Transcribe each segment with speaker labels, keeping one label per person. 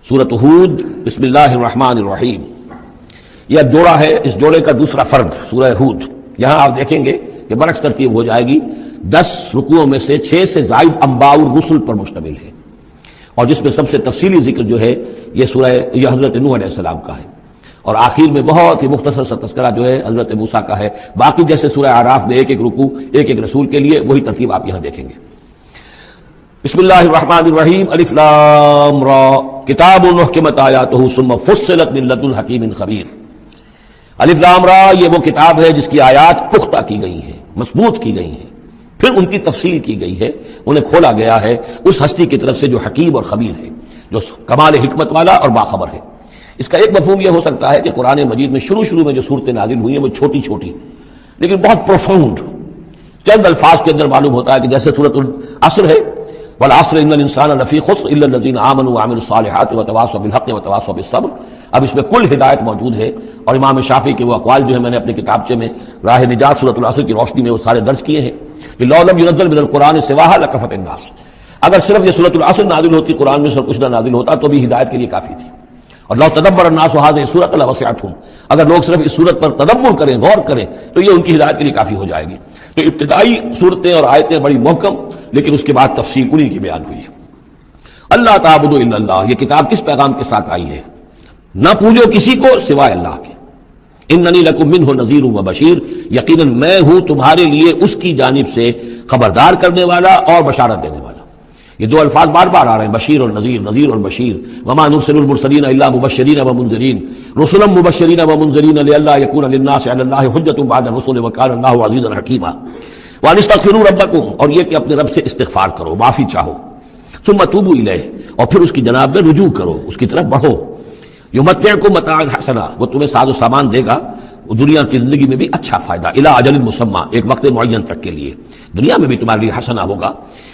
Speaker 1: سورۃ ہود بسم اللہ الرحمن الرحیم، یہ جوڑا ہے، اس جوڑے کا دوسرا فرد سورہ ہود۔ یہاں آپ دیکھیں گے کہ برعکس ترتیب ہو جائے گی، 10 رکوعوں میں سے 6 سے زائد انباء الرسل پر مشتمل ہے، اور جس میں سب سے تفصیلی ذکر جو ہے یہ حضرت نوح علیہ السلام کا ہے، اور آخر میں بہت ہی مختصر سا تذکرہ جو ہے حضرت موسیٰ کا ہے۔ باقی جیسے سورہ اعراف میں ایک ایک رکوع ایک ایک رسول کے لیے، وہی ترتیب آپ یہاں دیکھیں گے۔ بسم اللہ الرحمن الرحیم، الف لام را، کتاب محکمت آیاتہ ثم فصلت من لدن حکیم خبیر۔ الف لام را یہ وہ کتاب ہے جس کی آیات پختہ کی گئی ہیں، مضبوط کی گئی ہیں، پھر ان کی تفصیل کی گئی ہے، انہیں کھولا گیا ہے اس ہستی کی طرف سے جو حکیم اور خبیر ہے، جو کمال حکمت والا اور باخبر ہے۔ اس کا ایک مفہوم یہ ہو سکتا ہے کہ قرآن مجید میں شروع میں جو صورتیں نازل ہوئی ہیں وہ چھوٹی چھوٹی لیکن بہت پروفاؤنڈ، چند الفاظ کے اندر معلوم ہوتا ہے کہ جیسے سورۃ العصر ہے، والعصر ان الانسان لفی خسر الا الذین آمنوا وعملوا الصالحات وتواصوا بالحق وتواصوا بالصبر۔ اب اس میں کل ہدایت موجود ہے، اور امام شافعی کے وہ اقوال جو ہے میں نے اپنے کتابچے میں راہ نجات سورۃ العصر کی روشنی میں وہ سارے درج کیے ہیں کہ لو لم ينزل من القرآن سواها لکفت الناس، اگر صرف یہ سورۃ العصر نازل ہوتی، قرآن میں سے کچھ نہ نازل ہوتا تو بھی ہدایت کے لیے کافی تھی۔ اور لو تدبر الناس هذه السورۃ لوسعتهم، اگر لوگ صرف اس سورت پر تدبر کریں، غور کریں تو یہ ان کی ہدایت کے لیے کافی ہو جائے گی۔ تو ابتدائی صورتیں اور آیتیں بڑی محکم، لیکن اس کے بعد تفصیل انہی کی بیان ہوئی ہے۔ اللہ تعبدوا الا اللہ، یہ کتاب کس پیغام کے ساتھ آئی ہے؟ نہ پوجو کسی کو سوائے اللہ کے۔ اننی لکم منہ نذیر و بشیر، یقیناً میں ہوں تمہارے لیے اس کی جانب سے خبردار کرنے والا اور بشارت دینے والا۔ یہ دو الفاظ بار بار آ رہے ہیں، بشیر اور نذیر، نذیر اور بشیر۔ وما نرسل المرسلین الا مبشرین ومنذرین، رسلا مبشرین ومنذرین لئلا یکون للناس علی اللہ حجۃ بعد الرسل وکان اللہ عزیزا حکیما۔ وان استغفروا ربکم، اور یہ کہ اپنے رب سے استغفار کرو، معافی چاہو۔ ثم توبوا الیہ، اور پھر اس کی جناب میں رجوع کرو، اس کی طرف بڑھو۔ یمتعکم متاعا حسنا، وہ تمہیں ساز و سامان دے گا دنیا کی زندگی میں بھی اچھا فائدہ، الی اجل مسمى، ایک وقت معین تک کے لیے، دنیا میں بھی تمہارے لیے حسنا ہوگا۔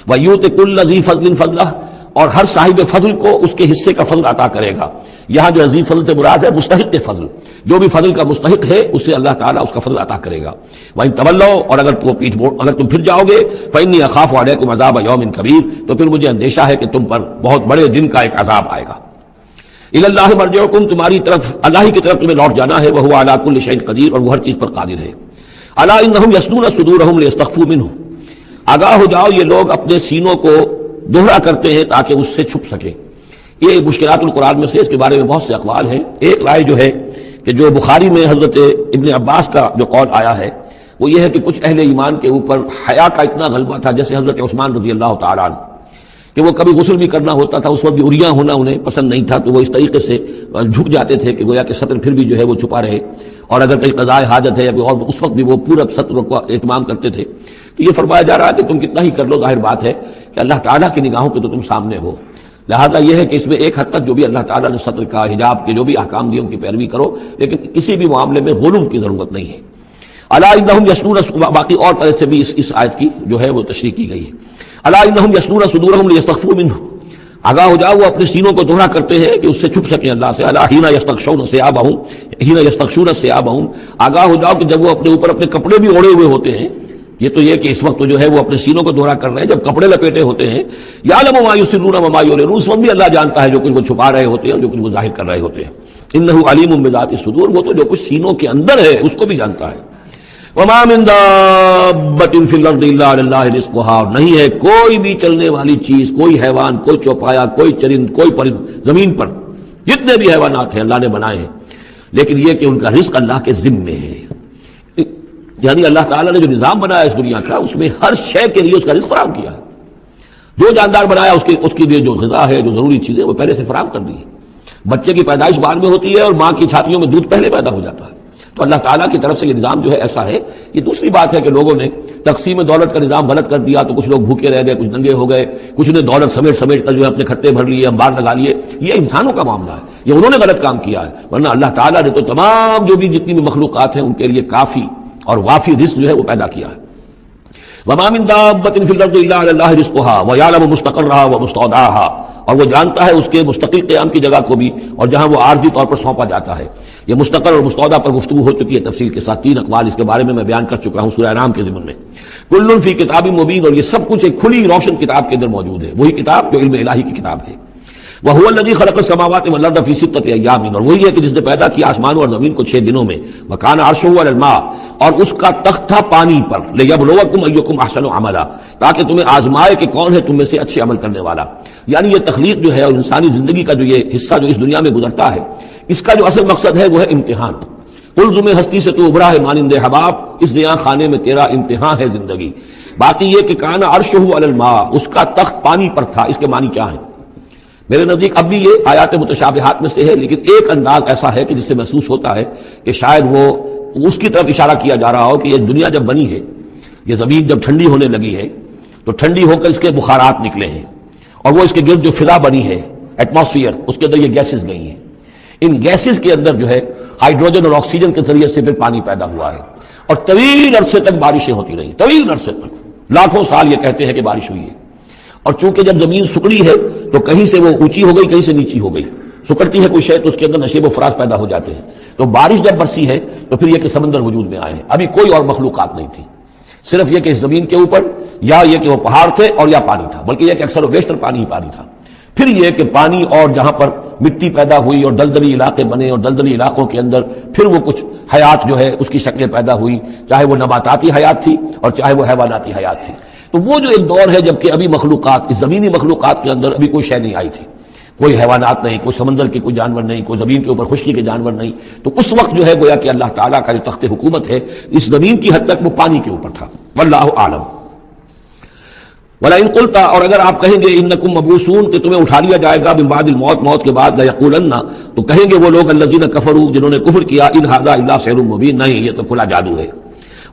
Speaker 1: ویؤتی کل ذی فضل فضلہ، اور ہر صاحب فضل کو اس کے حصے کا فضل عطا کرے گا۔ یہاں جو ذی فضل سے مراد ہے مستحق فضل، جو بھی فضل کا مستحق ہے اسے اللہ تعالیٰ اس کا فضل عطا کرے گا۔ وَإِن تَوَلَّوْا، اور اگر تم پھر جاؤ گے، فَإِنِّي أَخَافُ عَلَيْكُمْ عَذَابَ يَوْمٍ كَبِيرٍ، تو پھر مجھے اندیشہ ہے کہ تم پر بہت بڑے دن کا ایک عذاب آئے گا۔ اِلَى اللَّهِ مَرْجِعُكُمْ، تمہاری طرف اللہ ہی کی طرف تمہیں لوٹ جانا ہے، وَهُوَ عَلَىٰ كُلِّ شَيْءٍ قَدِيرٌ، اور وہ ہر چیز پر قادر ہے۔ أَلَا إِنَّهُمْ يَثْنُونَ صُدُورَهُمْ لِيَسْتَخْفُوا مِنْهُ، آگاہ ہو جاؤ یہ لوگ اپنے سینوں کو دوہرا کرتے ہیں تاکہ اس سے چھپ سکیں۔ یہ مشکلات القرآن میں سے اس کے بارے میں بہت سے اقوال ہیں۔ ایک رائے جو ہے کہ جو بخاری میں حضرت ابن عباس کا جو قول آیا ہے وہ یہ ہے کہ کچھ اہل ایمان کے اوپر حیا کا اتنا غلبہ تھا، جیسے حضرت عثمان رضی اللہ تعالیٰ عنہ، کہ وہ کبھی غسل بھی کرنا ہوتا تھا، اس وقت بھی عریاں ہونا انہیں پسند نہیں تھا، تو وہ اس طریقے سے جھک جاتے تھے کہ گویا کہ سطر پھر بھی جو ہے وہ چھپا رہے، اور اگر کہیں قضاء حاجت ہے یا کوئی اور، اس وقت بھی وہ پورا سطر کو اہتمام کرتے تھے۔ تو یہ فرمایا جا رہا ہے کہ تم کتنا ہی کر لو، ظاہر بات ہے کہ اللہ تعالیٰ کی نگاہوں کے تو تم سامنے ہو، لہذا یہ ہے کہ اس میں ایک حد تک جو بھی اللہ تعالیٰ نے سطر کا، حجاب کے جو بھی احکام دیے ان کی پیروی کرو، لیکن کسی بھی معاملے میں غلو کی ضرورت نہیں ہے۔ الا انہم یثنون، باقی اور طرح سے بھی اس آیت کی جو ہے وہ تشریح کی گئی ہے۔ الا انہم یثنون صدورہم لیستخفوا منہ، آگاہ ہو جاؤ وہ اپنے سینوں کو دوہرا کرتے ہیں کہ اس سے چھپ سکیں اللہ سے۔ الا حین یستغشون ثیابہم، حین یستغشون ثیابہم، آگاہ ہو جاؤ کہ جب وہ اپنے اوپر اپنے کپڑے بھی اوڑھے ہوئے ہوتے ہیں، یہ تو یہ کہ اس وقت جو ہے وہ اپنے سینوں کو دوہرا کر رہے ہیں، جب کپڑے لپیٹے ہوتے ہیں، یعلم ما یسرون وما یعلنون، اس وقت بھی اللہ جانتا ہے جو کچھ وہ چھپا رہے ہوتے ہیں اور جو کچھ وہ ظاہر کر رہے ہوتے ہیں۔ انہ علیم بذات الصدور، وہ تو جو کچھ سینوں کے اندر ہے اس کو بھی جانتا ہے۔ وما من دابۃ فی الارض الا علی اللہ رزقها، اور نہیں ہے کوئی بھی چلنے والی چیز، کوئی حیوان، کوئی چوپایا، کوئی چرند، کوئی پرند، زمین پر جتنے بھی حیوانات ہیں اللہ نے بنائے ہیں، لیکن یہ کہ ان کا رزق اللہ کے ذمے ہے۔ یعنی اللہ تعالیٰ نے جو نظام بنایا اس دنیا کا، اس میں ہر شے کے لیے اس کا رزق فراہم کیا ہے۔ جو جاندار بنایا اس کے لیے جو غذا ہے، جو ضروری چیزیں وہ پہلے سے فراہم کر دی ہے۔ بچے کی پیدائش بعد میں ہوتی ہے اور ماں کی چھاتیوں میں دودھ پہلے پیدا ہو جاتا ہے، تو اللہ تعالیٰ کی طرف سے یہ نظام جو ہے ایسا ہے۔ یہ دوسری بات ہے کہ لوگوں نے تقسیم دولت کا نظام غلط کر دیا، تو کچھ لوگ بھوکے رہ گئے، کچھ ننگے ہو گئے، کچھ نے دولت سمیٹ کر جو ہے اپنے کھتے بھر لیے، انبار لگا لیے۔ یہ انسانوں کا معاملہ ہے، یہ انہوں نے غلط کام کیا ہے، ورنہ اللہ تعالیٰ نے تو تمام جو بھی جتنی بھی مخلوقات ہیں ان کے لیے کافی اور وافی رزق جو ہے وہ پیدا کیا ہے۔ وما من دابۃ فی الارض الا علی اللہ رزقها ویعلم مستقرها ومستودعها، اور وہ جانتا ہے اس کے مستقل قیام کی جگہ کو بھی اور جہاں وہ عارضی طور پر سونپا جاتا ہے۔ یہ مستقر اور مستودع پر گفتگو ہو چکی ہے تفصیل کے ساتھ، 3 اقوال اس کے بارے میں بیان کر چکا ہوں سورہ انعام کے ضمن میں۔ کل فی کتاب مبین، اور یہ سب کچھ ایک کھلی روشن کتاب کے اندر موجود ہے، وہی کتاب جو علم الہی کی کتاب ہے۔ وَهُوَ الَّذِي خَلَقَ السَّمَاوَاتِ وَالْأَرْضَ فِي سِتَّةِ أَيَّامٍ، اور وہی ہے کہ جس نے پیدا کیا آسمانوں اور زمین کو 6 دنوں میں، وَكَانَ عَرْشُهُ عَلَى الْمَاءِ، اور اس کا تخت تھا پانی پر، لِيَبْلُوَكُمْ أَيُّكُمْ أَحْسَنُ عَمَلًا، تاکہ تمہیں آزمائے کہ کون ہے تم میں سے اچھے عمل کرنے والا۔ یعنی یہ تخلیق جو ہے اور انسانی زندگی کا جو یہ حصہ جو اس دنیا میں گزرتا ہے، اس کا جو اصل مقصد ہے وہ ہے امتحان۔ قلزم ہستی سے تو ابھرا ہے مانند حباب، اس دیاں خانے میں تیرا امتحان ہے زندگی۔ باقی یہ کہ کان عرشہ علی الماء، اس کا تخت پانی پر تھا، اس کے معنی کیا ہیں؟ میرے نزدیک اب بھی یہ آیات متشابہات میں سے ہے، لیکن ایک انداز ایسا ہے کہ جس سے محسوس ہوتا ہے کہ شاید وہ اس کی طرف اشارہ کیا جا رہا ہو کہ یہ دنیا جب بنی ہے، یہ زمین جب ٹھنڈی ہونے لگی ہے تو ٹھنڈی ہو کر اس کے بخارات نکلے ہیں، اور وہ اس کے گرد جو فضا بنی ہے، ایٹماسفیئر، اس کے اندر یہ گیسز گئی ہیں۔ ان گیسز کے اندر جو ہے ہائیڈروجن اور آکسیجن کے ذریعے سے پھر پانی پیدا ہوا ہے، اور طویل عرصے تک بارشیں ہوتی رہیں، طویل عرصے تک، لاکھوں سال یہ کہتے ہیں کہ بارش ہوئی ہے۔ اور چونکہ جب زمین سکڑی ہے تو کہیں سے وہ اونچی ہو گئی، کہیں سے نیچی ہو گئی، سکڑتی ہے کوئی شے تو اس کے اندر نشیب و فراز پیدا ہو جاتے ہیں، تو بارش جب برسی ہے تو پھر یہ کہ سمندر وجود میں آئے ہیں۔ ابھی کوئی اور مخلوقات نہیں تھی، صرف یہ کہ اس زمین کے اوپر یا یہ کہ وہ پہاڑ تھے اور یا پانی تھا، بلکہ یہ کہ اکثر و بیشتر پانی ہی پانی تھا۔ پھر یہ کہ پانی اور جہاں پر مٹی پیدا ہوئی اور دلدلی علاقے بنے، اور دلدلی علاقوں کے اندر پھر وہ کچھ حیات جو ہے اس کی شکلیں پیدا ہوئی، چاہے وہ نباتاتی حیات تھی اور چاہے وہ حیواناتی حیات تھی۔ تو وہ جو ایک دور ہے جبکہ ابھی مخلوقات، اس زمینی مخلوقات کے اندر ابھی کوئی شے نہیں آئی تھی، کوئی حیوانات نہیں، کوئی سمندر کے کوئی جانور نہیں، کوئی زمین کے اوپر خشکی کے جانور نہیں، تو اس وقت جو ہے گویا کہ اللہ تعالیٰ کا جو تخت حکومت ہے اس زمین کی حد تک وہ پانی کے اوپر تھا۔ واللہ اعلم۔ وَلَئِن قُلْتَ، اور اگر آپ کہیں گے اِنَّكُمْ مَبْعُوثُونَ کہ تمہیں اٹھا لیا جائے گا من بعد الموت، موت کے بعد، لَيَقُولَنَّ تو کہیں گے وہ لوگ الَّذِينَ كَفَرُوا جنہوں نے کفر کیا، إِنْ هَذَا إِلَّا سِحْرٌ مُبِينٌ، نہیں یہ تو کھلا جادو ہے۔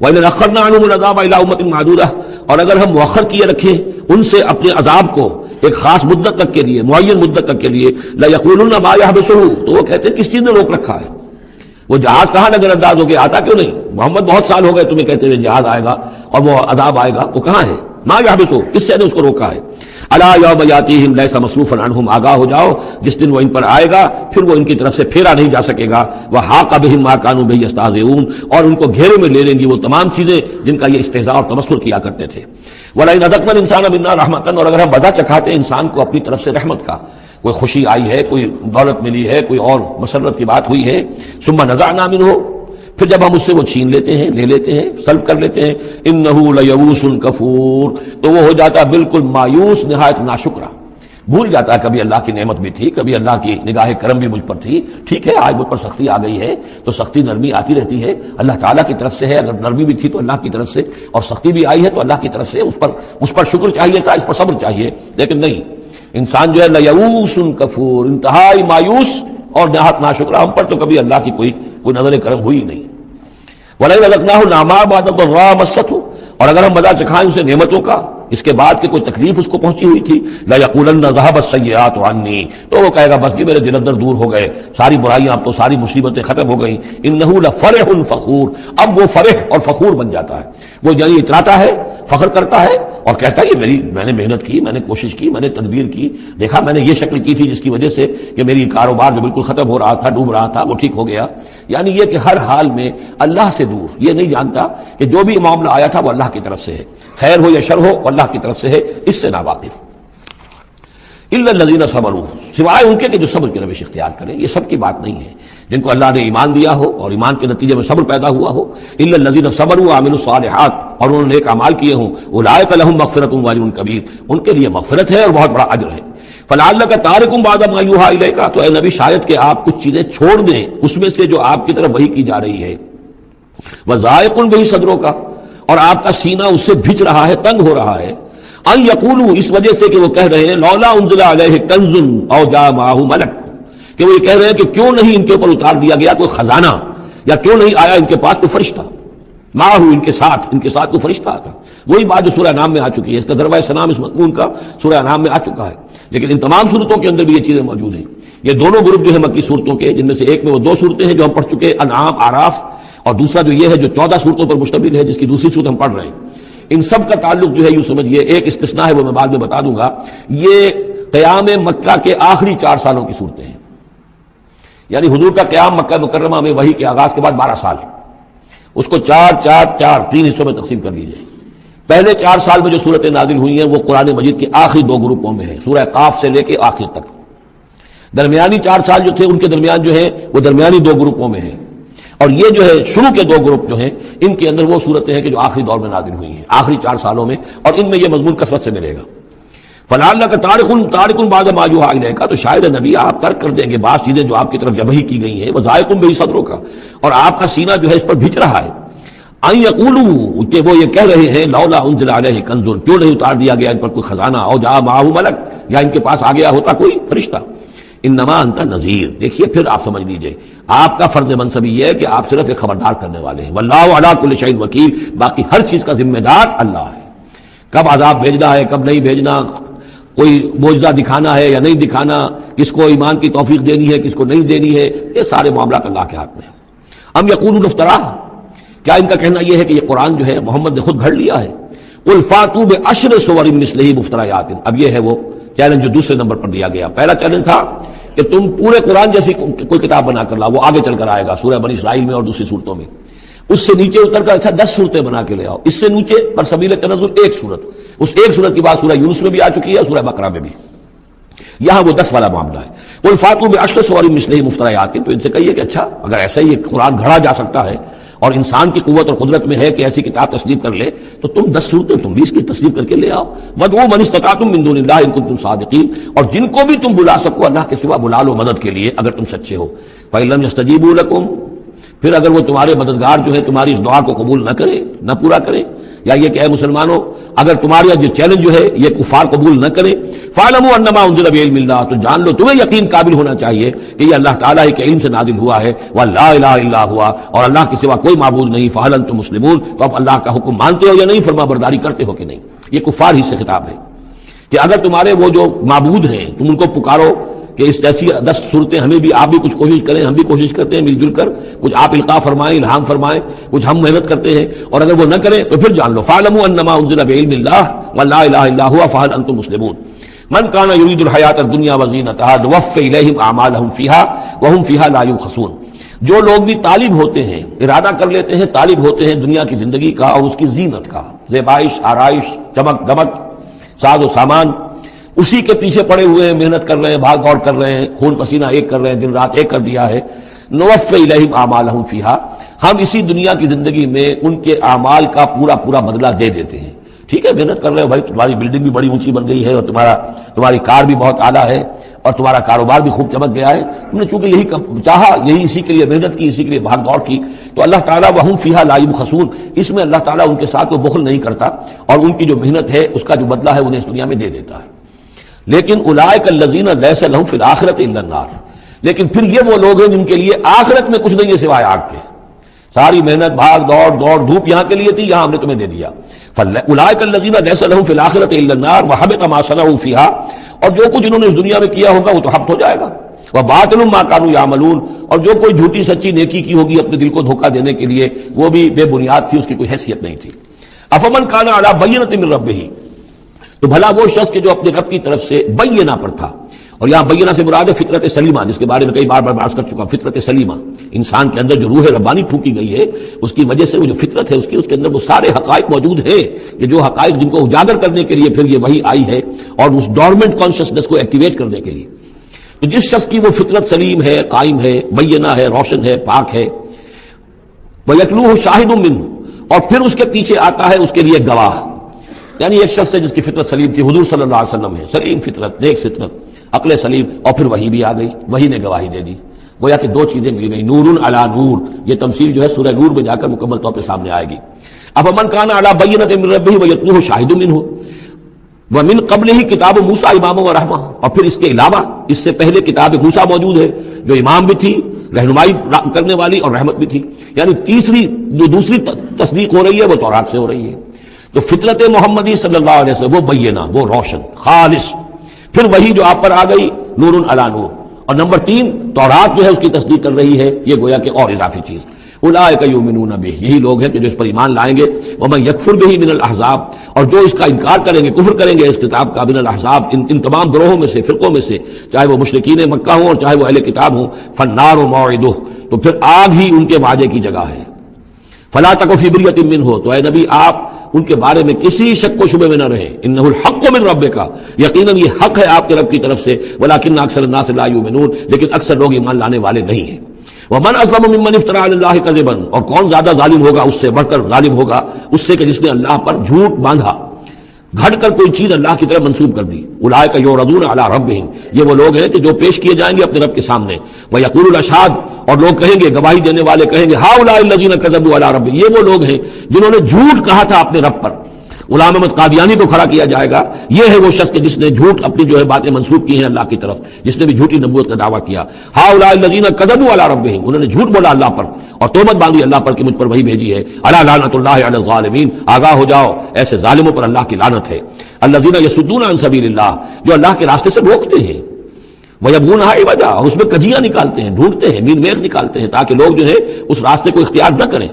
Speaker 1: وَإِنْ أَخَّرْنَا عَنْهُمُ الْعَذَابَ إِلَىٰ أُمَّةٍ مَّعْدُودَةٍ، اور اگر ہم مؤخر کیے رکھیں ان سے اپنے عذاب کو ایک خاص مدت تک کے لیے، معین مدت تک کے لیے، لَيَقُولُنَّ مَا يَحْبِسُهُ، تو وہ کہتے ہیں کس چیز نے روک رکھا ہے؟ وہ جہاز کہاں نظر انداز ہو گیا، آتا کیوں نہیں؟ محمد بہت سال ہو گئے تمہیں کہتے ہوئے جہاز آئے گا اور وہ عذاب آئے گا، وہ کہاں ہے؟ ما یحبسو، کس سے نے اس کو روکا ہے؟ الا یوم یاتیہم لیس مصروفا عنہم، آگاہ ہو جاؤ جس دن وہ ان پر آئے گا پھر وہ ان کی طرف سے پھیرا نہیں جا سکے گا۔ وحاق بہم ما کانوا بہ یستہزئون، اور ان کو گھیرے میں لے لیں گی وہ تمام چیزیں جن کا یہ استہزاء اور تمسخر کیا کرتے تھے۔ ولئن اذقنا الانسان منا رحمۃ، اور اگر ہم مزہ چکھاتے انسان کو اپنی طرف سے رحمت کا، کوئی خوشی آئی ہے، کوئی دولت ملی ہے، کوئی اور مسرت کی بات ہوئی ہے، ثم نزعنا منہ، پھر جب ہم اس سے وہ چھین لیتے ہیں، لے لیتے ہیں، سلب کر لیتے ہیں، انہ لیئوس کفور، تو وہ ہو جاتا بالکل مایوس، نہایت ناشکرا، بھول جاتا ہے کبھی اللہ کی نعمت بھی تھی، کبھی اللہ کی نگاہ کرم بھی مجھ پر تھی، ٹھیک ہے آج مجھ پر سختی آ گئی ہے تو سختی نرمی آتی رہتی ہے، اللہ تعالیٰ کی طرف سے ہے، اگر نرمی بھی تھی تو اللہ کی طرف سے، اور سختی بھی آئی ہے تو اللہ کی طرف سے، اس پر شکر چاہیے تھا، اس پر صبر چاہیے، لیکن نہیں، انسان جو ہے لیئوس کفور، انتہائی مایوس اور نہایت ناشکرا، ہم پر تو کبھی اللہ کی کوئی نظر کرم ہوئی نہیں۔ وَلَئِنْ أَذَقْنَاهُ نَعْمَاءَ بَعْدَ ضَرَّاءَ مَسَّتْهُ، اور اگر ہم مزہ چکھائیں اسے نعمتوں کا اس کے بعد کہ کوئی تکلیف اس کو پہنچی ہوئی تھی، لَيَقُولَنَّ ذَهَبَ السَّيِّئَاتُ عَنِّي، تو وہ کہے گا بس جی میرے دل اندر دور ہو گئے ساری برائیاں، اب تو ساری مصیبتیں ختم ہو گئیں۔ إِنَّهُ لَفَرِحٌ فَخُورٌ، اب وہ فرح اور فخور بن جاتا ہے، وہ یعنی اتراتا ہے، فخر کرتا ہے اور کہتا ہے یہ میں نے محنت کی، میں نے کوشش کی، میں نے تدبیر کی، دیکھا میں نے یہ شکل کی تھی جس کی وجہ سے کہ میری کاروبار جو بالکل ختم ہو رہا تھا، ڈوب رہا تھا، وہ ٹھیک ہو گیا۔ یعنی یہ کہ ہر حال میں اللہ سے دور، یہ نہیں جانتا کہ جو بھی معاملہ آیا تھا وہ اللہ کی طرف سے ہے، خیر ہو یا شر ہو اللہ کی طرف سے ہے، اس سے ناواقف۔ الا الذین صبروا، سوائے ان کے کہ جو صبر کی روش اختیار کریں، یہ سب کی بات نہیں ہے، جن کو اللہ نے ایمان دیا ہو اور ایمان کے نتیجے میں صبر پیدا ہوا ہو، الا الذین صبروا وعملوا الصالحات، اور انہوں نے نیک اعمال کیے ہوں، اولئک لہم مغفرۃ واجر کبیر، ان کے لیے مغفرت ہے اور بہت بڑا اجر ہے۔ فلعلک تارک بعض ما یوحی الیک، تو اے نبی شاید کہ آپ کچھ چیزیں چھوڑ دیں اس میں سے جو آپ کی طرف وحی کی جا رہی ہے، وضائق بہ صدرک، اور آپ کا سینہ اس سے بھج رہا ہے، تنگ ہو رہا ہے، ان یقولوا، اس وجہ سے کہ وہ کہہ رہے ہیں لولا انزل علیہ کنز او جاء معہ ملک، کہ وہ یہ کہہ رہے ہیں کہ کیوں نہیں ان کے اوپر اتار دیا گیا کوئی خزانہ، یا کیوں نہیں آیا ان کے پاس کوئی فرشتہ، معہ ان کے ساتھ کوئی فرشتہ آتا۔ وہی بات جو سورہ انعام میں آ چکی ہے، اس کا ذروہ سلام اس مضمون کا سورہ انعام میں آ چکا ہے، لیکن ان تمام صورتوں کے اندر بھی یہ چیزیں موجود ہیں۔ یہ دونوں گروپ جو ہے مکی صورتوں کے، جن میں سے ایک میں وہ 2 صورتیں ہیں جو ہم پڑھ چکے، انعام، اعراف، اور دوسرا جو یہ ہے جو 14 صورتوں پر مشتمل ہے جس کی دوسری صورت ہم پڑھ رہے ہیں، ان سب کا تعلق جو ہے یوں سمجھیے، ایک استثناء ہے وہ میں بعد میں بتا دوں گا، یہ قیام مکہ کے آخری 4 سالوں کی صورتیں ہیں، یعنی حضور کا قیام مکہ مکرمہ میں وحی کے آغاز کے بعد 12 سال، اس کو 4 حصوں میں تقسیم کر لیجیے۔ پہلے 4 سال میں جو صورتیں نازل ہوئی ہیں وہ قرآن مجید کے آخری 2 گروپوں میں ہیں، سورہ قاف سے لے کے آخر تک، درمیانی 4 سال جو تھے ان کے درمیان جو ہے وہ درمیانی 2 گروپوں میں ہیں، اور یہ جو ہے شروع کے 2 گروپ جو ہیں ان کے اندر وہ صورتیں ہیں کہ جو آخری دور میں نازل ہوئی ہیں، آخری 4 سالوں میں، اور ان میں یہ مضمون کثرت سے ملے گا۔ فَلَعَلَّكَ تَارِكٌ بَعْضَ مَا يُوحَىٰ إِلَيْكَ، تو شاید نبی آپ ترک کر دیں گے بعض چیزیں جو آپ کی طرف وحی کی گئی ہیں، وَضَائِقٌ بِهِ صَدْرُكَ، اور آپ کا سینہ جو ہے اس پر بھچ رہا ہے، أَن يَقُولُوا، کہ وہ یہ کہہ رہے ہیں لَوْلَا أُنزِلَ عَلَيْهِ كَنزٌ، کیوں نہیں اتار دیا گیا ان پر کوئی خزانہ، أَوْ جَاءَ مَعَهُ مَلَك، یا ان کے پاس آ گیا ہوتا کوئی فرشتہ۔ انما انت نذیر، دیکھیے پھر آپ سمجھ لیجئے آپ کا فرض منصبی یہ ہے کہ آپ صرف ایک خبردار کرنے والے ہیں، واللہ علی کل شیء وکیل، باقی ہر چیز کا ذمہ دار اللہ ہے۔ کب عذاب بھیجنا ہے، کب نہیں بھیجنا، کوئی معجزہ دکھانا ہے یا نہیں دکھانا، کس کو ایمان کی توفیق دینی ہے، کس کو نہیں دینی ہے، یہ سارے معاملات اللہ کے ہاتھ میں ہیں۔ ام یقولون افتراہ، کیا ان کا کہنا یہ ہے کہ یہ قرآن جو ہے محمد نے خود گھڑ لیا ہے؟ قل فاتوا بعشر سور مثلہ مفتریات، اب یہ ہے وہ چیلنج جو دوسرے نمبر پر دیا گیا۔ پہلا چیلنج تھا کہ تم پورے قرآن جیسی کوئی کتاب بنا کر لاؤ، وہ آگے چل کر آئے گا سورہ بنی اسرائیل میں اور دوسری صورتوں میں، اس سے نیچے اتر کر اچھا 10 صورتیں بنا کے لے آؤ، اس سے نیچے پر سبیل تنزل 1 صورت، اس 1 صورت کی بات سورہ یونس میں بھی آ چکی ہے، سورہ بقرہ میں بھی، یہاں وہ 10 والا معاملہ ہے۔ قل فاتوا بعشر سور مثلہ مفتریات، تو ان سے کہیے کہ اچھا اگر ایسا ہی قرآن گھڑا جا سکتا ہے اور انسان کی قوت اور قدرت میں ہے کہ ایسی کتاب تصنیف کر لے، تو تم 10 صورتیں تم بھی اس کی تصنیف کر کے لے آؤ۔ وَادْعُوا مَنِ اسْتَطَعْتُم مِّن دُونِ اللَّهِ إِن كُنتُمْ صَادِقِينَ، اور جن کو بھی تم بلا سکو اللہ کے سوا بلا لو مدد کے لیے اگر تم سچے ہو۔ فَإِن لَّمْ يَسْتَجِيبُوا لَكُمْ، پھر اگر وہ تمہارے مددگار جو ہے تمہاری اس دعا کو قبول نہ کرے، نہ پورا کرے، یا یہ کہ اے مسلمانوں اگر تمہارا جو چیلنج جو ہے یہ کفار قبول نہ کرے، فَاعْلَمُوا أَنَّمَا أُنزِلَ بِعِلْمِ اللَّهِ، تو جان لو تمہیں یقین قابل ہونا چاہیے کہ یہ اللہ تعالیٰ ہی کے علم سے نازل ہوا ہے، وَلَا إِلَٰهَ إِلَّا هُوَ، اور اللہ کے سوا کوئی معبود نہیں، فَهَلْ أَنْتُم مُسْلِمُونَ، تو اب اللہ کا حکم مانتے ہو یا نہیں، فرما برداری کرتے ہو کہ نہیں۔ یہ کفار ہی سے خطاب ہے کہ اگر تمہارے وہ جو معبود ہیں تم ان کو پکارو کہ اس جیسی 10 صورتیں ہمیں بھی، آپ بھی کچھ کوشش کریں، ہم بھی کوشش کرتے ہیں مل جل کر، کچھ آپ القاء فرمائیں، الہام فرمائیں، کچھ ہم محنت کرتے ہیں، اور اگر وہ نہ کریں تو پھر جان لو فَاعْلَمُوا أَنَّمَا أُنزِلَ بِعِلْمِ اللَّهِ وَلَا إِلَٰهَ إِلَّا هُوَ فَهَلْ أَنْتُم مُسْلِمُونَ مَنْ كَانَ يُرِيدُ الْحَيَاةَ الدُّنْيَا وَزِينَتَهَا نُوَفِّ إِلَيْهِمْ أَعْمَالَهُمْ فِيهَا وَهُمْ فِيهَا لَا يُبْخَسُونَ، جو لوگ بھی طالب ہوتے ہیں، ارادہ کر لیتے ہیں، طالب ہوتے ہیں دنیا کی زندگی کا اور اس کی زینت کا، زیبائش، آرائش، چمک دمک، ساز و سامان، اسی کے پیچھے پڑے ہوئے ہیں، محنت کر رہے ہیں، بھاگ دوڑ کر رہے ہیں، خون پسینہ ایک کر رہے ہیں، دن رات ایک کر دیا ہے۔ نوفِ الیہم اعمالہم فیہا، ہم اسی دنیا کی زندگی میں ان کے اعمال کا پورا پورا بدلہ دے دیتے ہیں۔ ٹھیک ہے محنت کر رہے ہو بھائی، تمہاری بلڈنگ بھی بڑی اونچی بن گئی ہے اور تمہاری کار بھی بہت اعلیٰ ہے اور تمہارا کاروبار بھی خوب چمک گیا ہے، تم نے چونکہ یہی چاہا، یہی اسی کے لیے محنت کی، اسی کے لیے بھاگ دوڑ کی، تو اللہ تعالیٰ وہم فیہا لا یبخسون، اس میں اللہ تعالیٰ ان کے ساتھ وہ بخل نہیں کرتا اور ان کی جو محنت ہے اس کا جو بدلہ ہے انہیں اس دنیا میں دے دیتا ہے۔ لیکن اولئک الذین لیس لہم فی الآخرۃ الا النار، لیکن پھر یہ وہ لوگ ہیں جن کے لیے آخرت میں کچھ نہیں ہے سوائے آگ کے، ساری محنت بھاگ دوڑ دھوپ یہاں کے لیے تھی، یہاں ہم نے تمہیں دے دیا۔ اولئک الذین لیس لہم فی الآخرۃ الا النار وحبط ما صنعوا فیہا، اور جو کچھ انہوں نے اس دنیا میں کیا ہوگا وہ تو حبط ہو جائے گا، وباطل ما کانوا یعملون، اور جو کوئی جھوٹی سچی نیکی کی ہوگی اپنے دل کو دھوکہ دینے کے لیے وہ بھی بے بنیاد تھی، اس کی کوئی حیثیت نہیں تھی۔ افمن کان علی بینۃ من ربہ، تو بھلا وہ شخص کہ جو اپنے رب کی طرف سے بینہ پر تھا، اور یہاں بینہ سے مراد ہے فطرت سلیمہ، جس کے بارے میں کئی بار بحث کر چکا، فطرت سلیمہ، انسان کے اندر جو روح ربانی پھونکی گئی ہے اس کی وجہ سے وہ جو فطرت ہے اس کے اندر وہ سارے حقائق موجود ہیں، کہ جو حقائق جن کو اجاگر کرنے کے لیے پھر یہ وحی آئی ہے اور اس ڈورمنٹ کانشسنس کو ایکٹیویٹ کرنے کے لیے، تو جس شخص کی وہ فطرت سلیم ہے، قائم ہے، بینہ ہے، روشن ہے، پاک ہے، وَيَتْلُوهُ شَاهِدٌ مِّنْهُ، اور پھر اس کے پیچھے آتا ہے اس کے لیے گواہ، یعنی ایک شخص ہے جس کی فطرت سلیم تھی، حضور صلی اللہ علیہ وسلم ہے، سلیم فطرت، نیک فطرت، عقل سلیم، اور پھر وحی بھی آ گئی، وحی نے گواہی دے دی، گویا کہ 2 چیزیں مل گئی، نور علی نور، یہ تمثیل جو ہے سورہ نور میں جا کر مکمل طور پہ سامنے آئے گی۔ افمن کان علی بینۃ من ربہ ویتلوہ شاہد منہ ومن قبلہ کتاب موسیٰ اماما ورحمہ، اور پھر اس کے علاوہ اس سے پہلے کتاب موسیٰ موجود ہے جو امام بھی تھی، رہنمائی کرنے والی، اور رحمت بھی تھی، یعنی دوسری تصدیق ہو رہی ہے وہ تورات سے ہو رہی ہے۔ تو فطرت محمدی صلی اللہ علیہ وسلم وہ بینہ، وہ روشن خالص، پھر وہی جو آپ پر آ گئی نور علی نور، اور نمبر 3 تورات جو ہے اس کی تصدیق کر رہی ہے، یہ گویا کہ اور اضافی چیز۔ اولئک یؤمنون بہ، یہی لوگ ہیں کہ جو اس پر ایمان لائیں گے، ومن یکفر بہ من الاحزاب، اور جو اس کا انکار کریں گے، کفر کریں گے اس کتاب کا، من الاحزاب، ان تمام گروہوں میں سے، فرقوں میں سے، چاہے وہ مشرکین مکہ ہوں اور چاہے وہ اہل کتاب ہوں، فالنار موعدہ، تو پھر آگ ہی ان کے وعدے کی جگہ ہے۔ فلا تک فی مریۃ منہ، تو اے نبی آپ ان کے بارے میں کسی شک و شبے میں نہ رہیں. انہ الحق من ربک، یقیناً یہ حق ہے آپ کے رب کی طرف سے. ولکن اکثر الناس لا یؤمنون، لیکن اکثر لوگ ایمان لانے والے نہیں ہیں. ومن اظلم ممن افترى على الله كذبا، اور کون زیادہ ظالم ہوگا، اس سے بڑھ کر ظالم ہوگا اس سے کہ جس نے اللہ پر جھوٹ باندھا، گھڑ کر کوئی چیز اللہ کی طرف منسوب کر دی. اولئک یعرضون علی ربہم، یہ وہ لوگ ہیں کہ جو پیش کیے جائیں گے اپنے رب کے سامنے. ویقول الاشہاد، اور لوگ کہیں گے، گواہی دینے والے کہیں گے، ہؤلاء الذین کذبوا علی ربہم، یہ وہ لوگ ہیں جنہوں نے جھوٹ کہا تھا اپنے رب پر. غلام احمد قادیانی کو کھڑا کیا جائے گا، یہ ہے وہ شخص کہ جس نے جھوٹ اپنی جو ہے باتیں منسوب کی ہیں اللہ کی طرف، جس نے بھی جھوٹی نبوت کا دعویٰ کیا. ہؤلاء الذین کذبوا علی ربہم، انہوں نے جھوٹ بولا اللہ پر اور تہمت باندھی اللہ پر کہ مجھ پر وہی بھیجی ہے. الا لعنۃ اللہ علی الظالمین، آگاہ ہو جاؤ ایسے ظالموں پر اللہ کی لعنت ہے. الذین یصدون عن سبیل اللہ، جو اللہ کے راستے سے روکتے ہیں. ویبغونھا عوجا، اور اس میں کجیاں نکالتے ہیں، ڈھونڈتے ہیں، مین میخ نکالتے ہیں تاکہ لوگ جو ہے اس راستے کو اختیار نہ کریں.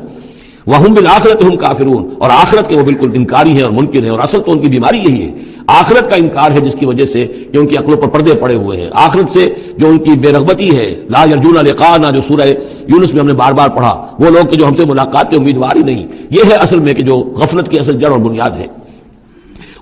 Speaker 1: وَهُمْ بِالْآخِرَةِ هُمْ کافرون، اور آخرت کے وہ بالکل انکاری ہیں اور منکر ہیں، اور اصل تو ان کی بیماری یہی ہے، آخرت کا انکار ہے، جس کی وجہ سے کہ ان کی عقلوں پر پردے پڑے ہوئے ہیں. آخرت سے جو ان کی بے رغبتی ہے، لا یرجون لقاءنا، جو سورہ یونس میں ہم نے بار بار پڑھا، وہ لوگ کہ جو ہم سے ملاقات کے امیدوار ہی نہیں، یہ ہے اصل میں کہ جو غفلت کی اصل جڑ اور بنیاد ہے.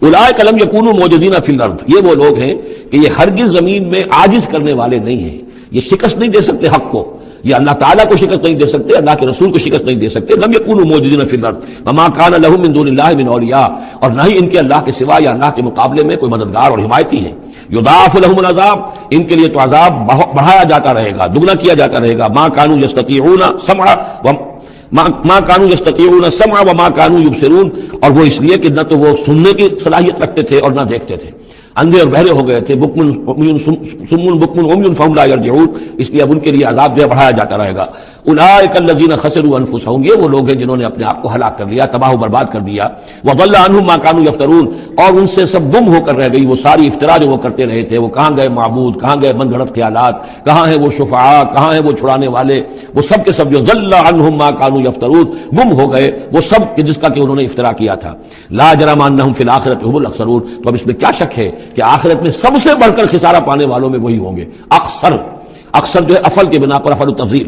Speaker 1: اولئک لم یکونوا موجودین فی الارض، یہ وہ لوگ ہیں کہ یہ ہرگز زمین میں عاجز کرنے والے نہیں ہیں، یہ شکست نہیں دے سکتے حق کو، یہ اللہ تعالیٰ کو شکست نہیں دے سکتے، اللہ کے رسول کو شکست نہیں دے سکتے. لم یکونوا موجودین فی الارض وما کان لهم من دون اللہ من اولیاء، اور نہ ہی ان کے اللہ کے سوا یا اللہ کے مقابلے میں کوئی مددگار اور حمایتی ہیں. یضاعف لهم العذاب، ان کے لیے تو عذاب بڑھایا جاتا رہے گا، دگنا کیا جاتا رہے گا. ما كانوا يستطيعون سمع ما كانوا يستطيعون السمع وما كانوا يبصرون، اور وہ اس لیے کہ نہ تو وہ سننے کی صلاحیت رکھتے تھے اور نہ دیکھتے تھے، اندھے اور بہرے ہو گئے تھے. سم بکم عمی فهم لا يرجعون، اس لیے اب ان کے لیے عذاب جو ہے بڑھایا جاتا رہے گا. اولئک الذین خسروا انفسهم، یہ وہ لوگ ہیں جنہوں نے اپنے آپ کو ہلاک کر لیا، تباہ و برباد کر دیا. وضل عنهم ما كانوا يفترون، اور ان سے سب گم ہو کر رہ گئی وہ ساری افطرا جو وہ کرتے رہے تھے. وہ کہاں گئے معبود، کہاں گئے من گھڑت خیالات، کہاں ہیں وہ شفعاء، کہاں ہیں وہ چھڑانے والے، وہ سب کے سب جو ضل عنهم ما كانوا يفترون، گم ہو گئے وہ سب جس کا کہ انہوں نے افطرا کیا تھا. لا جرم انهم في الاخرة هم الاخسرون، تو اب اس میں کیا شک ہے کہ آخرت میں سب سے بڑھ کر خسارہ پانے والوں میں وہی ہوں گے. اکثر جو ہے افل کے بنا پر افل التفضیل.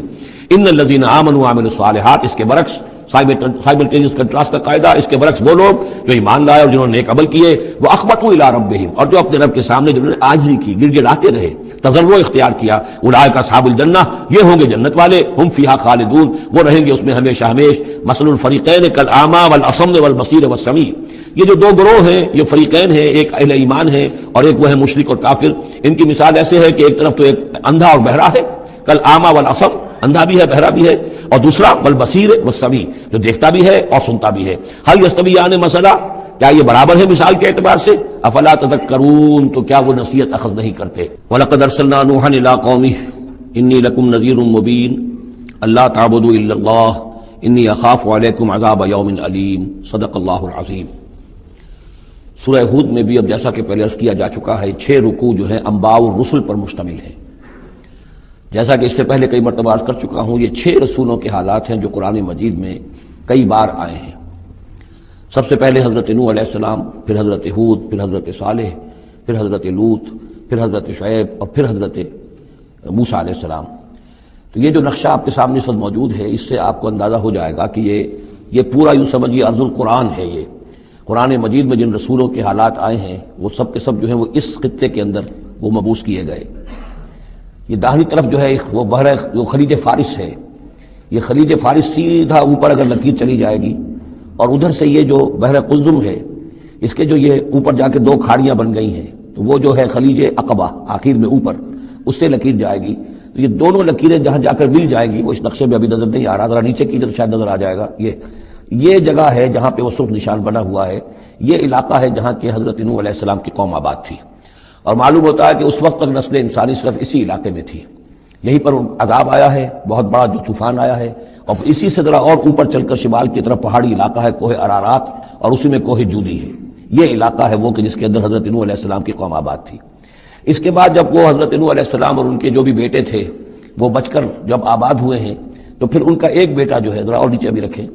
Speaker 1: ان الذین آمنوا وعملوا الصالحات، اس کے برعکس سائملٹینیس کنٹراسٹ کا قاعدہ، اس کے برعکس وہ لوگ جو ایمان لائے اور جنہوں نے نیک عمل کیے. وہ اخبتوا الی ربہم، اور جو اپنے رب کے سامنے جنہوں نے عاجزی کی، گڑ گڑاتے رہے، تضرع اختیار کیا. اولئک اصحاب الجنہ، یہ ہوں گے جنت والے. ہم فیہا خالدون، وہ رہیں گے اس میں ہمیشہ ہمیش. مثل الفریقین کالاعمی والاصم والبصیر والسمیع، یہ جو دو گروہ ہیں، یہ فریقین ہیں، ایک اہل ایمان ہے اور ایک وہ ہے مشرک اور کافر. ان کی مثال ایسے ہے کہ ایک طرف تو ایک اندھا اور بہرا ہے، کالاعمی والاصم، اندھا بھی ہے بہرا بھی ہے، اور دوسرا والبصیر والسمیع، جو دیکھتا بھی ہے اور سنتا بھی ہے. هل یستویان مثلا، کیا یہ برابر ہے مثال کے اعتبار سے؟ افلا تذکرون، تو کیا وہ نصیحت اخذ نہیں کرتے؟ وَلَقَدْ أَرْسَلْنَا نُوحًا إِلَىٰ قَوْمِهِ إِنِّي لَكُمْ نَذِيرٌ مُّبِينٌ أَلَّا تَعْبُدُوا إِلَّا اللَّهَ إِنِّي أَخَافُ عَلَيْكُمْ عَذَابَ يَوْمٍ أَلِيمٍ. صدق اللہ العظیم. سورہ ہود میں بھی اب جیسا کہ پہلے عرض کیا جا چکا ہے، 6 رکوع جو ہے انباء الرسل پر مشتمل ہے. جیسا کہ اس سے پہلے کئی مرتبہ عرض کر چکا ہوں، یہ 6 رسولوں کے حالات ہیں جو قرآن مجید میں کئی بار آئے ہیں. سب سے پہلے حضرت نوح علیہ السلام، پھر حضرت ہود، پھر حضرت صالح، پھر حضرت لوط، پھر حضرت شعیب، اور پھر حضرت موسیٰ علیہ السلام. تو یہ جو نقشہ آپ کے سامنے سب موجود ہے، اس سے آپ کو اندازہ ہو جائے گا کہ یہ پورا یوں سمجھیے ارض القرآن ہے. یہ قرآن مجید میں جن رسولوں کے حالات آئے ہیں وہ سب کے سب جو ہیں وہ اس خطے کے اندر وہ مبعوث کیے گئے. یہ داہنی طرف جو ہے وہ بحر جو خلیج فارس ہے، یہ خلیج فارس سیدھا اوپر اگر لکیر چلی جائے گی، اور ادھر سے یہ جو بحر قلزم ہے، اس کے جو یہ اوپر جا کے 2 کھاڑیاں بن گئی ہیں، تو وہ جو ہے خلیج عقبہ آخر میں اوپر، اس سے لکیر جائے گی. تو یہ دونوں لکیریں جہاں جا کر مل جائیں گی، وہ اس نقشے میں ابھی نظر نہیں آ رہا، ذرا نیچے کی جب شاید نظر آ جائے گا. یہ جگہ ہے جہاں پہ وہ سرخ نشان بنا ہوا ہے. یہ علاقہ ہے جہاں کہ حضرت نوح علیہ السلام کی قوم آباد تھی، اور معلوم ہوتا ہے کہ اس وقت تک نسل انسانی صرف اسی علاقے میں تھی. یہیں پر عذاب آیا ہے، بہت بڑا جو طوفان آیا ہے، اور اسی سے ذرا اور اوپر چل کر شمال کی طرف پہاڑی علاقہ ہے کوہ ارارات، اور اسی میں کوہ جودی ہے. یہ علاقہ ہے وہ کہ جس کے اندر حضرت نوح علیہ السلام کی قوم آباد تھی. اس کے بعد جب وہ حضرت نوح علیہ السلام اور ان کے جو بھی بیٹے تھے وہ بچ کر جب آباد ہوئے ہیں، تو پھر ان کا ایک بیٹا جو ہے، ذرا اور نیچے بھی رکھیں،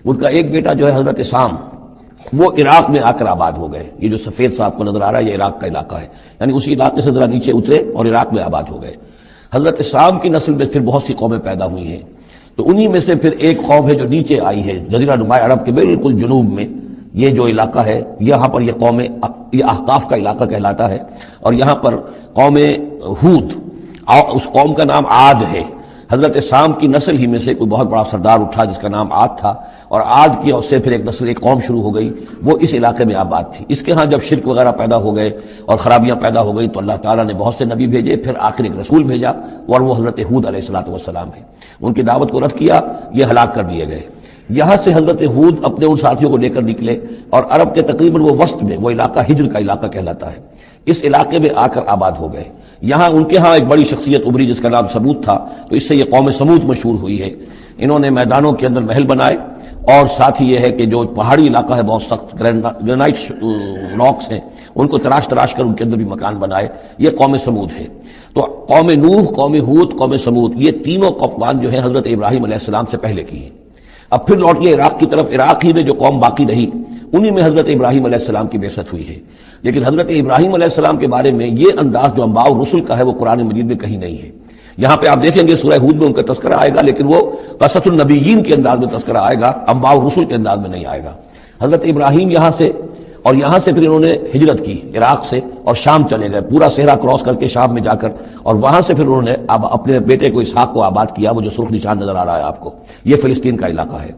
Speaker 1: ان کا ایک بیٹا جو ہے حضرت سام، وہ عراق میں آ کر آباد ہو گئے. یہ جو سفید صاحب کو نظر آ رہا ہے، یہ عراق کا علاقہ ہے، یعنی اسی علاقے سے ذرا نیچے اترے اور عراق میں آباد ہو گئے. حضرت سام کی نسل میں پھر بہت سی قومیں پیدا ہوئی ہیں. تو انہی میں سے پھر ایک قوم ہے جو نیچے آئی ہے جزیرہ نما عرب کے بالکل جنوب میں، یہ جو علاقہ ہے یہاں پر یہ قوم یہ احقاف کا علاقہ کہلاتا ہے، اور یہاں پر قوم ہود، اس قوم کا نام عاد ہے۔ حضرت سام کی نسل ہی میں سے کوئی بہت بڑا سردار اٹھا جس کا نام عاد تھا، اور عاد کی اور سے پھر ایک نسل، ایک قوم شروع ہو گئی، وہ اس علاقے میں آباد تھی۔ اس کے ہاں جب شرک وغیرہ پیدا ہو گئے اور خرابیاں پیدا ہو گئی تو اللہ تعالیٰ نے بہت سے نبی بھیجے، پھر آخر ایک رسول بھیجا، اور وہ حضرت ہود علیہ السلام ہے۔ ان کی دعوت کو رد کیا، یہ ہلاک کر دیے گئے۔ یہاں سے حضرت ہود اپنے ان ساتھیوں کو لے کر نکلے، اور عرب کے تقریباً وہ وسط میں، وہ علاقہ ہجر کا علاقہ کہلاتا ہے، اس علاقے میں آ کر آباد ہو گئے۔ یہاں ان کے ہاں ایک بڑی شخصیت ابھری جس کا نام سمود تھا، تو اس سے یہ قوم سمود مشہور ہوئی ہے۔ انہوں نے میدانوں کے اندر محل بنائے، اور ساتھ ہی یہ ہے کہ جو پہاڑی علاقہ ہے بہت سخت گرینائٹ راکس ہیں، ان کو تراش تراش کر ان کے اندر بھی مکان بنائے، یہ قوم سمود ہے۔ تو قوم نوح، قوم ہود، قوم سمود، یہ تینوں قومان جو ہیں حضرت ابراہیم علیہ السلام سے پہلے کی ہیں۔ اب پھر لوٹ کے عراق کی طرف، عراق ہی میں جو قوم باقی رہی انہی میں حضرت ابراہیم علیہ السلام کی بعثت ہوئی ہے۔ لیکن حضرت ابراہیم علیہ السلام کے بارے میں یہ انداز جو انباء الرسل کا ہے وہ قرآن مجید میں کہیں نہیں ہے۔ یہاں پہ آپ دیکھیں گے سورہ ہود میں ان کا تذکرہ آئے گا، لیکن وہ قصص النبیین کے انداز میں تذکرہ آئے گا، انباء الرسل کے انداز میں نہیں آئے گا۔ حضرت ابراہیم یہاں سے، اور یہاں سے پھر انہوں نے ہجرت کی عراق سے، اور شام چلے گئے، پورا صحرا کراس کر کے شام میں جا کر، اور وہاں سے پھر انہوں نے اپنے بیٹے کو اسحاق کو آباد کیا، وہ جو سرخ نشان نظر آ رہا ہے آپ کو، یہ فلسطین کا علاقہ ہے۔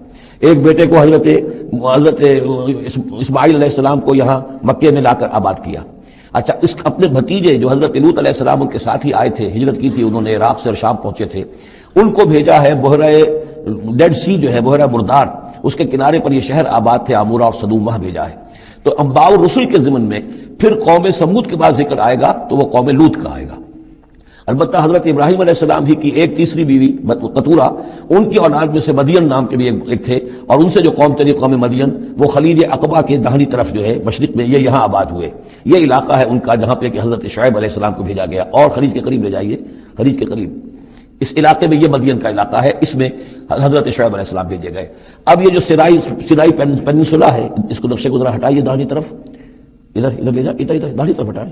Speaker 1: ایک بیٹے کو حضرت اسماعیل علیہ السلام کو یہاں مکے میں لا کر آباد کیا۔ اچھا، اس اپنے بھتیجے جو حضرت لوط علیہ السلام ان کے ساتھ ہی آئے تھے، ہجرت کی تھی انہوں نے، عراق سے اور شام پہنچے تھے، ان کو بھیجا ہے بحیرہ ڈیڈ سی جو ہے، بحیرہ مردار، اس کے کنارے پر یہ شہر آباد تھے، عمورہ اور صدوم، وہاں بھیجا ہے۔ تو انباء الرسل کے ضمن میں پھر قوم سمود کے بعد ذکر آئے گا تو وہ قوم لوط کا آئے گا۔ البتہ حضرت ابراہیم علیہ السلام ہی کی ایک تیسری بیوی قطورہ، ان کی اولاد میں سے مدین نام کے بھی ایک تھے، اور ان سے جو قوم چلی قوم مدین، وہ خلیج عقبہ کے داہنی طرف جو ہے مشرق میں، یہ یہاں آباد ہوئے۔ یہ علاقہ ہے ان کا جہاں پہ کہ حضرت شعیب علیہ السلام کو بھیجا گیا، اور خلیج کے قریب لے جائیے، خلیج کے قریب اس علاقے میں، یہ مدین کا علاقہ ہے، اس میں حضرت شعیب علیہ السلام بھیجے گئے۔ اب یہ جو سینائی پیننسولا ہے، اس کو نقشے کو ذرا ہٹائیے داہنی طرف، ادھر لے جائیں، ادھر داہنی طرف ہٹائیں،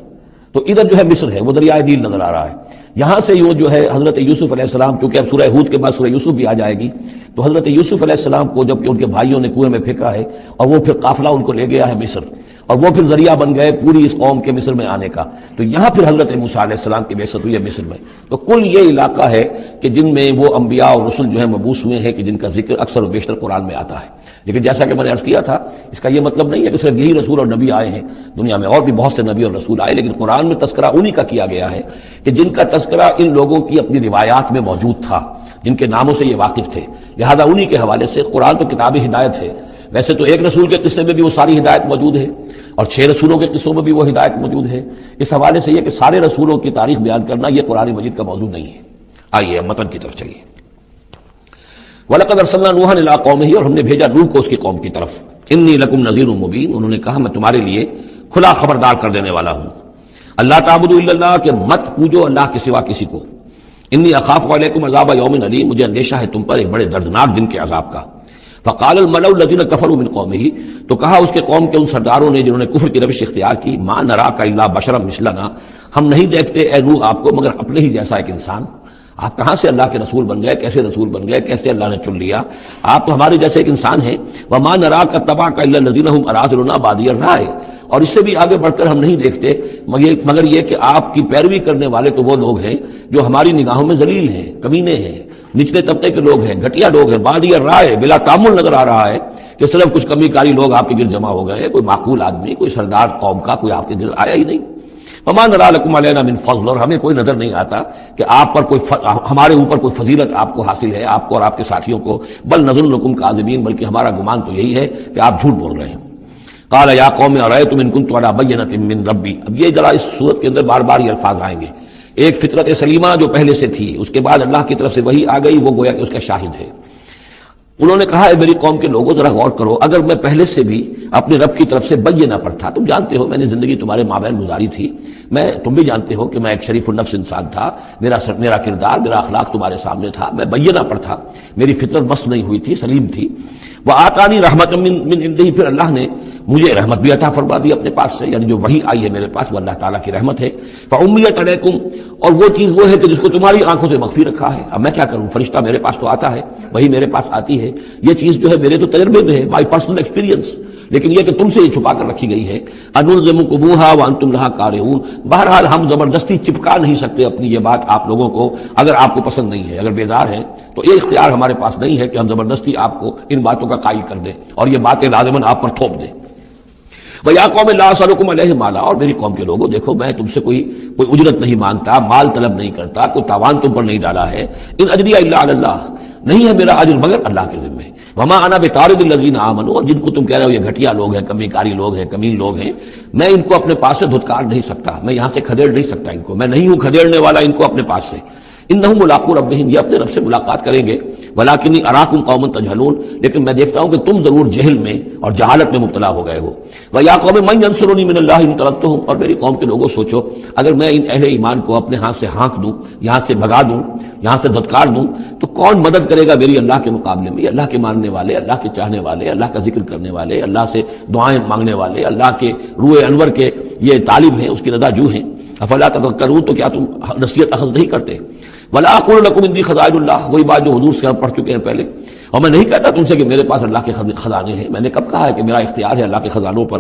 Speaker 1: تو ادھر جو ہے مصر ہے، وہ دریائے نیل نظر آ رہا ہے۔ یہاں سے یہ جو ہے حضرت یوسف علیہ السلام، چونکہ اب سورہ ہود کے بعد سورہ یوسف بھی آ جائے گی، تو حضرت یوسف علیہ السلام کو جب کہ ان کے بھائیوں نے کنویں میں پھینکا ہے، اور وہ پھر قافلہ ان کو لے گیا ہے مصر، اور وہ پھر ذریعہ بن گئے پوری اس قوم کے مصر میں آنے کا، تو یہاں پھر حضرت موسیٰ علیہ السلام کی بعثت ہوئی ہے مصر میں۔ تو کل یہ علاقہ ہے کہ جن میں وہ انبیاء اور رسل جو ہیں مبعوث ہوئے ہیں، کہ جن کا ذکر اکثر و بیشتر قرآن میں آتا ہے۔ لیکن جیسا کہ میں نے عرض کیا تھا، اس کا یہ مطلب نہیں ہے کہ صرف یہی رسول اور نبی آئے ہیں، دنیا میں اور بھی بہت سے نبی اور رسول آئے، لیکن قرآن میں تذکرہ انہی کا کیا گیا ہے کہ جن کا تذکرہ ان لوگوں کی اپنی روایات میں موجود تھا، جن کے ناموں سے یہ واقف تھے، لہذا انہی کے حوالے سے قرآن تو کتاب ہدایت ہے۔ ویسے تو ایک رسول کے قصے میں بھی وہ ساری ہدایت موجود ہے، اور 6 رسولوں کے قصوں میں بھی وہ ہدایت موجود ہے۔ اس حوالے سے یہ کہ سارے رسولوں کی تاریخ بیان کرنا یہ قرآن مجید کا موضوع نہیں ہے۔ آئیے اب متن کی طرف چلیے۔ وَلَقَدْ أَرْسَلْنَا نُوحًا إِلَىٰ قَوْمِهِ، اور ہم نے بھیجا نوح کو اس کی قوم کی طرف۔ إِنِّي لَكُمْ نَذِيرٌ مُّبِينٌ، انہوں نے کہا میں تمہارے لیے کھلا خبردار کر دینے والا ہوں۔ اللہ تعبدوا الا اللہ، کہ مت پوجو اللہ کے سوا کسی کو۔ انی اخاف علیکم عذاب یوم علیم، مجھے اندیشہ ہے تم پر ایک بڑے دردناک دن کے عذاب کا۔ فقال الملأ الذین کفروا من قومہ، تو کہا اس کے قوم کے ان سرداروں نے جنہوں نے کفر کی روش اختیار کی، ما نراک الا بشرا مثلنا، ہم نہیں دیکھتے اے نوح آپ کو مگر اپنے ہی جیسا ایک انسان۔ آپ کہاں سے اللہ کے رسول بن گئے، کیسے رسول بن گئے، کیسے اللہ نے چن لیا؟ آپ تو ہمارے جیسے ایک انسان ہیں۔ وما نراک اتبعک الا الذین هم اراذلنا بادی الرائے، اور اس سے بھی آگے بڑھ کر ہم نہیں دیکھتے مگر یہ کہ آپ کی پیروی کرنے والے تو وہ لوگ ہیں جو ہماری نگاہوں میں ذلیل ہیں، کمینے ہیں، نچلے طبقے کے لوگ ہیں، گھٹیا لوگ ہیں، بادی الرائے، بلا تعامل نظر آ رہا ہے کہ صرف کچھ کمی کاری لوگ آپ کے گرد جمع ہو گئے ہیں، کوئی معقول آدمی، کوئی سردار قوم کا کوئی آپ کے گرد آیا ہی نہیں۔ وما نرى لكم علينا من فضل، اور ہمیں کوئی نظر نہیں آتا کہ آپ پر کوئی ہمارے اوپر کوئی فضیلت آپ کو حاصل ہے، آپ کو اور آپ کے ساتھیوں کو، بل نظنکم کاذبین، بلکہ ہمارا گمان تو یہی ہے کہ آپ جھوٹ بول رہے ہیں۔ قال یا قوم ارأیتم ان كنت على بینۃ من ربی، اب یہ ذرا اس صورت کے اندر بار بار یہ الفاظ آئیں گے۔ ایک فطرت سلیمہ جو پہلے سے تھی، اس کے بعد اللہ کی طرف سے وحی آ گئی، وہ گویا کہ اس کا شاہد ہے۔ انہوں نے کہا اے میری قوم کے لوگوں ذرا غور کرو، اگر میں پہلے سے بھی اپنے رب کی طرف سے بینہ پر تھا، تم جانتے ہو میں نے زندگی تمہارے مابین گزاری تھی، تم بھی جانتے ہو کہ میں ایک شریف النفس انسان تھا، میرا کردار، میرا اخلاق تمہارے سامنے تھا، میں بینہ پر تھا، میری فطرت مس نہیں ہوئی تھی، سلیم تھی۔ وآتانی رحمۃ من عنده، پھر اللہ نے مجھے رحمت بھی عطا فرما دی اپنے پاس سے، یعنی جو وحی آئی ہے میرے پاس وہ اللہ تعالیٰ کی رحمت ہے۔ فعمیت علیکم، اور وہ چیز وہ ہے کہ جس کو تمہاری آنکھوں سے مخفی رکھا ہے، اب میں کیا کروں، فرشتہ میرے پاس تو آتا ہے، وہی میرے پاس آتی ہے، یہ چیز جو ہے میرے تو تجربے میں ہے، مائی پرسنل ایکسپیرینس، لیکن یہ کہ تم سے یہ چھپا کر رکھی گئی ہے انلزمکموہا وانتم لہا کارہون، بہرحال ہم زبردستی چپکا نہیں سکتے اپنی یہ بات آپ لوگوں کو، اگر آپ کو پسند نہیں ہے، اگر بیزار ہیں تو یہ اختیار ہمارے پاس نہیں ہے کہ ہم زبردستی آپ کو ان باتوں کا قائل کر دیں اور یہ باتیں لازماً آپ پر تھوپ دیں۔ وَيَا قَوْمِ لَا أَسْأَلُكُمْ عَلَيْهِ مَالًا، اور میری قوم کے لوگوں دیکھو میں تم سے کوئی اجرت نہیں مانگتا، مال طلب نہیں کرتا، کوئی تاوان تم پر نہیں ڈالا ہے۔ ان اجریہ الا علی اللہ، نہیں ہے میرا اجر مگر اللہ کے ذمے۔ وما انا بطارد الذین آمنوا، اور جن کو تم کہہ رہے ہو یہ گھٹیا لوگ ہیں، کمی کاری لوگ ہیں، کمین لوگ ہیں، میں ان کو اپنے پاس سے دھتکار نہیں سکتا، میں یہاں سے کھدیڑ نہیں سکتا ان کو، میں نہیں ہوں کھدیڑنے والا ان کو اپنے پاس سے۔ انہم ملاقو ربہم، یہ اپنے رب سے ملاقات کریں گے۔ ولکنی اراکم قوما تجہلون، لیکن میں دیکھتا ہوں کہ تم ضرور جہل میں اور جہالت میں مبتلا ہو گئے ہو۔ ویا قوم من ینصرنی من اللہ ان طردتہم، اور میری قوم کے لوگوں سوچو اگر میں ان اہل ایمان کو اپنے ہاتھ سے ہانک دوں، یہاں سے بھگا دوں، یہاں سے دھتکار دوں، تو کون مدد کرے گا میری اللہ کے مقابلے میں؟ اللہ کے ماننے والے، اللہ کے چاہنے والے، اللہ کا ذکر کرنے والے، اللہ سے دعائیں مانگنے والے، اللہ کے روح انور کے یہ طالب ہیں، اس کی رضا جو ہیں۔ افلا تذکرون، تو کیا تم نصیحت اخذ نہیں کرتے؟ ولا اقول لکم عندی خزائن اللہ، وہی بات جو حضور سے ہم پڑھ چکے ہیں پہلے، اور میں نہیں کہتا تم سے کہ میرے پاس اللہ کے خزانے ہیں، میں نے کب کہا ہے کہ میرا اختیار ہے اللہ کے خزانوں پر؟